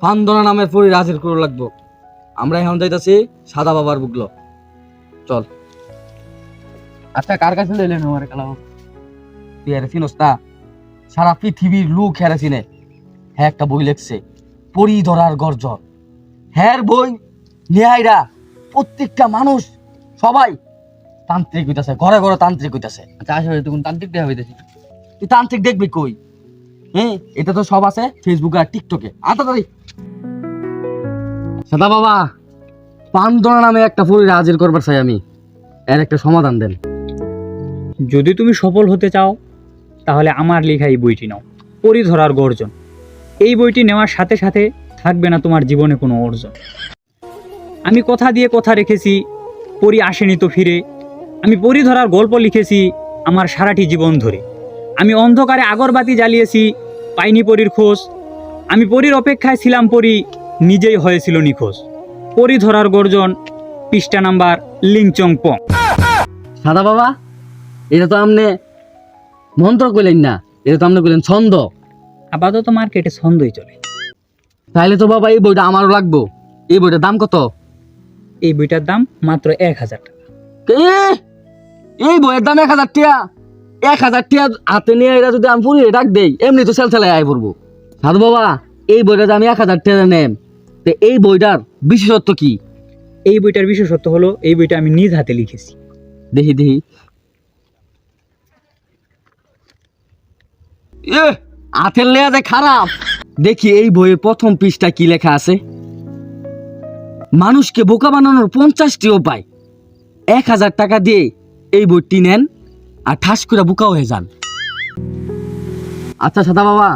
পান্দনা নামের পরি রাজের করে লাগবো। আমরা এখন যাইতাছি সাদা বাবার বুকলো, চল। আচ্ছা কার কাছে লইলেন আমার কালাম? তুই আরে চিনস না? সারা পৃথিবীর লোক হেরে চিনে। হ্যাঁ একটা বই লেখছে, পরি ধরার গর্জন। হ্যার বই নিহাইরা প্রত্যেকটা মানুষ সবাই তান্ত্রিক হইতাছে, ঘরে ঘরে তান্ত্রিক হইতাছে। আচ্ছা আসলে তুই কোন তান্ত্রিক দেখা হইতাছি? তুই তান্ত্রিক দেখবি কই? হ্যাঁ এটা তো সব আছে ফেসবুকে আর টিকটকে। তাড়াতাড়ি সাদা বাবা, পান্দনা নামে একটা পরি হাজির করবার চাই আমি, এর একটা সমাধান দেন। যদি তুমি সফল হতে চাও তাহলে আমার লেখা এই বইটি নাও, পরি ধরার গর্জন। এই বইটি নেওয়ার সাথে সাথে থাকবে না তোমার জীবনে কোনো অর্জন। আমি কথা দিয়ে কথা রেখেছি, পরি আসেনি তো ফিরে। আমি পরি ধরার গল্প লিখেছি আমার সারাটি জীবন ধরে। আমি অন্ধকারে আগরবাতি জ্বালিয়েছি, পাইনি পরির খোঁজ। আমি পরির অপেক্ষায় ছিলাম, পরি নিজেই হয়েছিল নিখোঁজ। পরি ধরার গর্জন, পৃষ্ঠা নাম্বার লিংচং পং। সাদা বাবা, এটা তো আমনে মন্ত্র কইলেন না, এটা তো আমনে কইলেন ছন্দ। আপাতত মার্কেটে ছন্দই চলে। তাইলে তো বাবা এই বইটা আমারও লাগবো। এই বইটার দাম কত? এই বইটার দাম মাত্র 1000 টাকা। এই বইয়ের দাম 1000 টাকা? 1000 টাকা হাতে নিয়ে এরা যদি আমি পুরি ডাক দেই, এমনি তো সেল সেলাই আয় পড়বো। সাধু বাবা, এই বইটা আমি 1000 টাকা নেম, তো এই বইটার বিশেষত্ব কি? এই বইটার বিশেষত্ব হলো এই বইটা আমি নিজ হাতে লিখেছি। দেখি দেখি। হাতের লেয়া যে খারাপ। দেখি এই বইয়ের প্রথম পৃষ্ঠা কি লেখা আছে। মানুষকে বোকা বানানোর 50টি উপায়। 1000 টাকা দিয়ে এই বইটি নেন আর ঠাস করে বোকা হয়ে যান। আচ্ছা সাদা বাবা,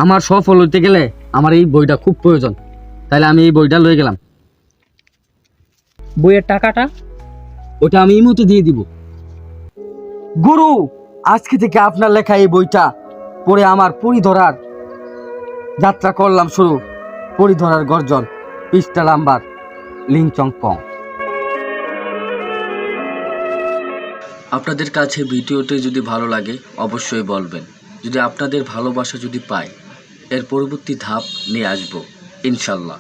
আমার সফল হইতে গেলে আমার এই বইটা খুব প্রয়োজন, তাহলে আমি এই বইটা লয়ে গেলাম। বইয়ের টাকাটা? ওটা আমি এই মুহূর্তে দিয়ে দিব। গুরু, আজকে থেকে আপনার লেখা এই বইটা পড়ে আমার পরি ধরার যাত্রা করলাম শুরু। পরি ধরার গর্জন, পৃষ্ঠা নাম্বার লিংচং পং। আপনাদের কাছে ভিডিওটি যদি ভালো লাগে অবশ্যই বলবেন। যদি আপনাদের ভালোবাসা যদি পাই, এর পরবর্তী ধাপ নিয়ে আসবো ইনশাল্লাহ।